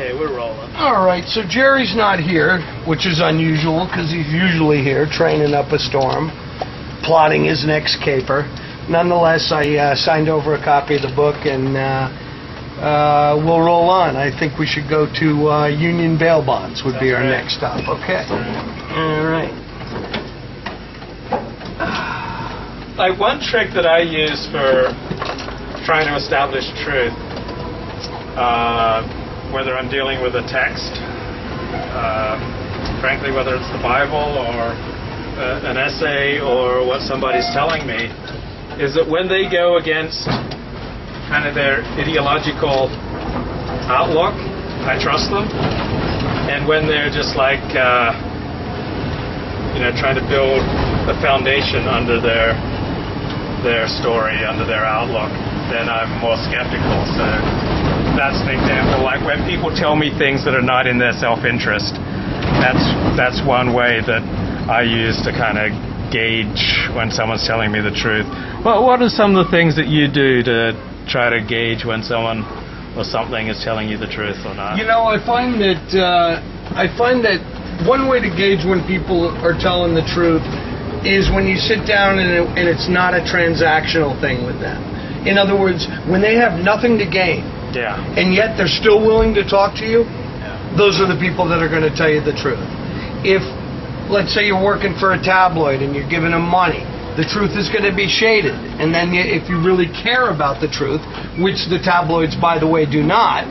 Okay, we're rolling. All right, so Jerry's not here, which is unusual because he's usually here training up a storm, plotting his next caper. Nonetheless, I signed over a copy of the book, and we'll roll on. I think we should go to Union Bail Bonds would be our next stop. Okay. All right. Like one trick that I use for trying to establish truth, whether I'm dealing with a text, frankly, whether it's the Bible or an essay or what somebody's telling me, is that when they go against kind of their ideological outlook, I trust them. And when they're just like, trying to build a foundation under their story, under their outlook, then I'm more skeptical. So that's an example. Like when people tell me things that are not in their self-interest, that's one way that I use to kind of gauge when someone's telling me the truth. Well, what are some of the things that you do to try to gauge when someone or something is telling you the truth or not? I find that one way to gauge when people are telling the truth is when you sit down and it's not a transactional thing with them. In other words, when they have nothing to gain, and yet they're still willing to talk to you, those are the people that are going to tell you the truth. If, let's say, you're working for a tabloid and you're giving them money, the truth is going to be shaded. And then if you really care about the truth, which the tabloids, by the way, do not,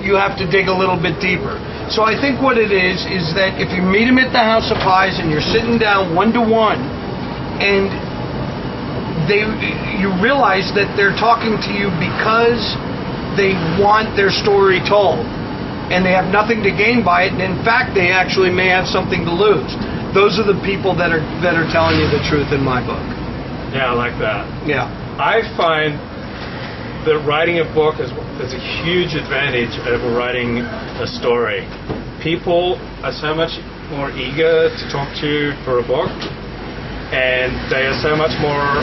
you have to dig a little bit deeper. So I think what it is that if you meet them at the House of Pies and you're sitting down one-to-one and you realize that they're talking to you because they want their story told and they have nothing to gain by it, and in fact they actually may have something to lose. Those are the people that are telling you the truth in my book. Yeah, I like that. Yeah. I find that writing a book is a huge advantage over writing a story. People are so much more eager to talk to you for a book, and they are so much more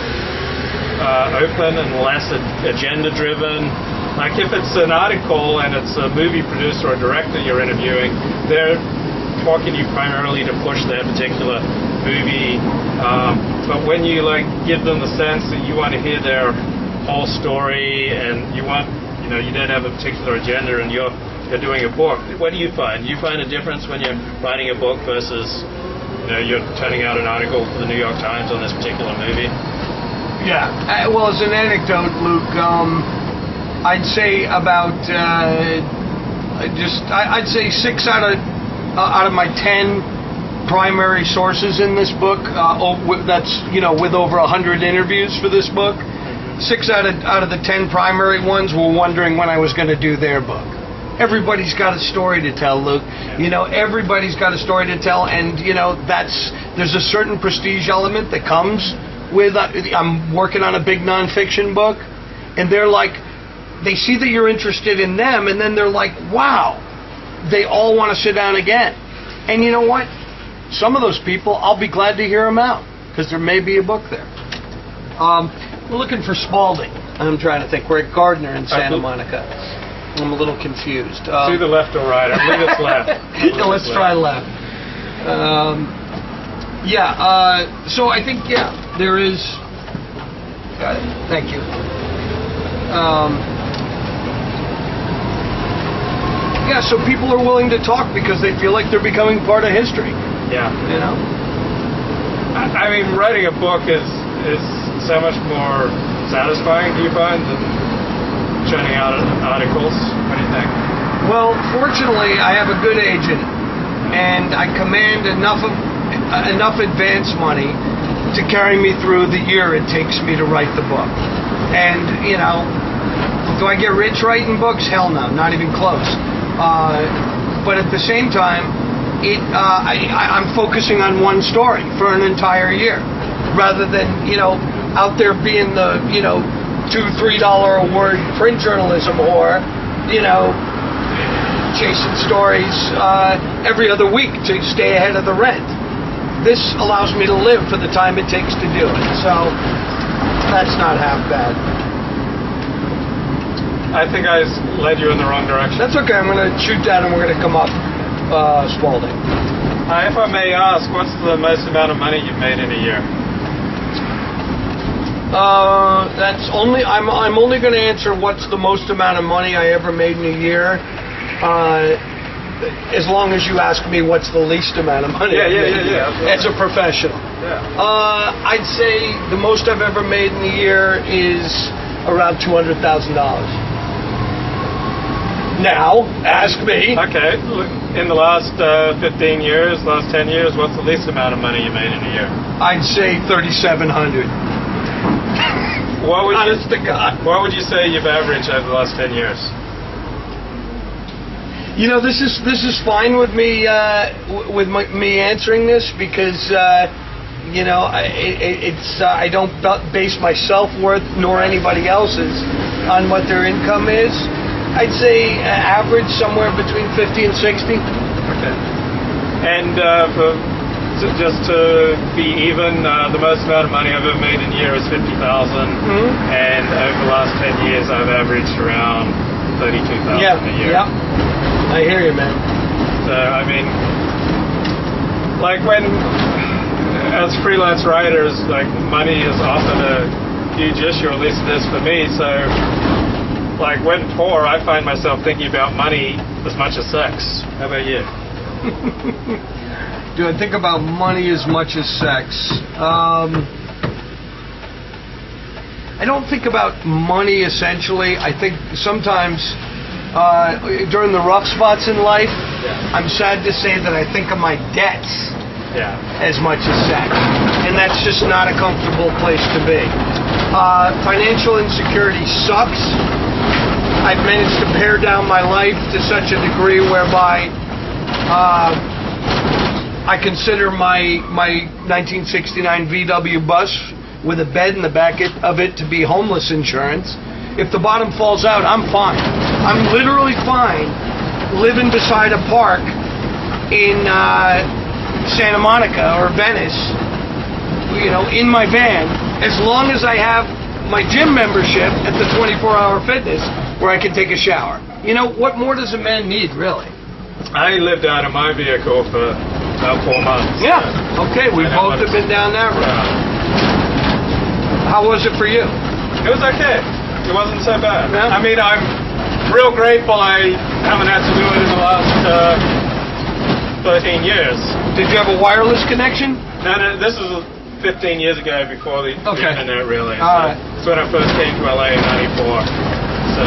open and less agenda-driven. Like if it's an article and it's a movie producer or director you're interviewing, they're talking to you primarily to push their particular movie. But when you give them the sense that you want to hear their whole story and you don't have a particular agenda and you're doing a book, what do you find? Do you find a difference when you're writing a book versus you're turning out an article for the New York Times on this particular movie? Yeah. Well, as an anecdote, Luke, I'd say about I'd say 6 out of my 10 primary sources in this book. That's with over 100 interviews for this book. 6 out of the 10 primary ones were wondering when I was going to do their book. Everybody's got a story to tell, Luke. Everybody's got a story to tell, and there's a certain prestige element that comes with. I'm working on a big nonfiction book, and they see that you're interested in them, and then they're like, wow, they all want to sit down again. And you know what? Some of those people, I'll be glad to hear them out, because there may be a book there. We're looking for Spalding. I'm trying to think. We're at Gardner in Santa Monica. I'm a little confused. It's either left or right. I believe it's left. Let's try left. So I think, there is... Got it. Thank you. So people are willing to talk because they feel like they're becoming part of history. Yeah. I mean, writing a book is so much more satisfying, do you find, than churning out articles? What do you think? Well, fortunately, I have a good agent, and I command enough advance money to carry me through the year it takes me to write the book. And, do I get rich writing books? Hell no, not even close. But at the same time, I'm focusing on one story for an entire year, rather than out there being the $2-3 a word print journalism whore, chasing stories every other week to stay ahead of the rent. This allows me to live for the time it takes to do it, so that's not half bad. I think I led you in the wrong direction. That's okay. I'm going to shoot that, and we're going to come up Spalding. If I may ask, what's the most amount of money you've made in a year? That's only. I'm only going to answer what's the most amount of money I ever made in a year. As long as you ask me what's the least amount of money I've made as a professional. Yeah. I'd say the most I've ever made in a year is around $200,000. Now, ask me. Okay. In the last 15 years, last 10 years, what's the least amount of money you made in a year? I'd say $3,700. Honest to God. What would you say you've averaged over the last 10 years? You know, this is fine with me me answering this because you know I don't base my self-worth nor anybody else's on what their income is. I'd say average somewhere between 50 and 60. Okay. And just to be even, the most amount of money I've ever made in a year is $50,000, and over the last 10 years I've averaged around $32,000 a year. Yeah, I hear you, man. So I mean, like when as freelance writers, like money is often a huge issue, at least it is for me. So like when poor, I find myself thinking about money as much as sex. How about you? Do I think about money as much as sex? I don't think about money essentially. I think sometimes during the rough spots in life, I'm sad to say that I think of my debts as much as sex. And that's just not a comfortable place to be. Financial insecurity sucks. I've managed to pare down my life to such a degree whereby I consider my 1969 VW bus with a bed in the back of it to be homeless insurance. If the bottom falls out, I'm fine. I'm literally fine living beside a park in Santa Monica or Venice, you know, in my van, as long as I have my gym membership at the 24-hour fitness where I can take a shower. You know, what more does a man need, really? I lived out of my vehicle for about 4 months. Yeah. Okay, we both have been down that road. How was it for you? It was okay. It wasn't so bad. Yeah. I mean, I'm real grateful I haven't had to do it in the last 13 years. Did you have a wireless connection? No, this was 15 years ago before the internet, really. That's when I first came to LA in '94. So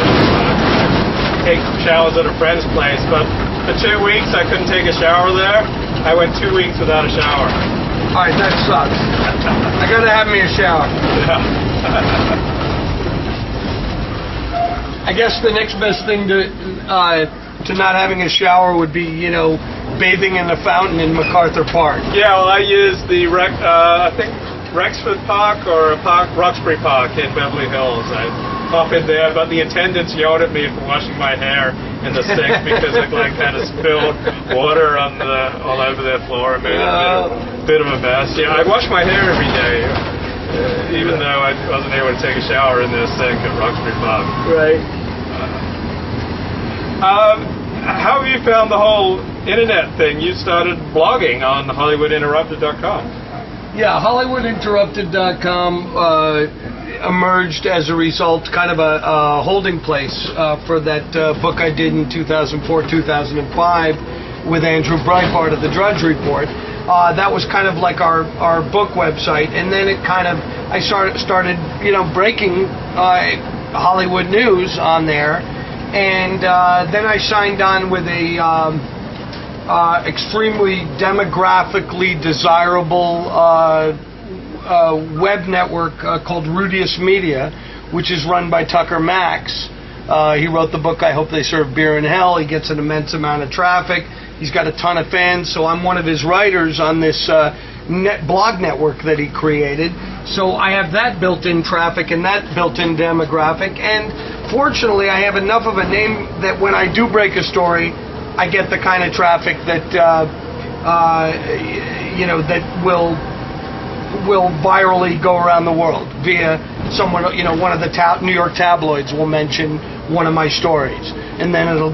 take showers at a friend's place, but for 2 weeks I couldn't take a shower there. I went 2 weeks without a shower. All right, that sucks. I gotta have me a shower. I guess the next best thing to not having a shower would be, you know, bathing in the fountain in MacArthur Park. Yeah, well, I used the I think Rexford Park or Roxbury Park in Beverly Hills. I pop in there, but the attendants yelled at me for washing my hair in the sink because it like kind of spilled water on all over their floor and made a bit of a mess. Yeah, I wash my hair every day, even though I wasn't able to take a shower in their sink at Roxbury Park. Right. How have you found the whole internet thing? You started blogging on HollywoodInterrupted.com. Yeah, HollywoodInterrupted.com emerged as a result, kind of a holding place for that book I did in 2004-2005 with Andrew Breitbart of the Drudge Report. That was kind of like our book website, and then it kind of I started you know breaking Hollywood news on there, and then I signed on with a extremely demographically desirable web network called Rudius Media, which is run by Tucker Max. He wrote the book I Hope They Serve Beer in Hell. He gets an immense amount of traffic. He's got a ton of fans, so I'm one of his writers on this blog network that he created. So I have that built-in traffic and that built-in demographic, and fortunately I have enough of a name that when I do break a story, I get the kind of traffic that you know, that will virally go around the world via someone, you know, one of the New York tabloids will mention one of my stories, and then it'll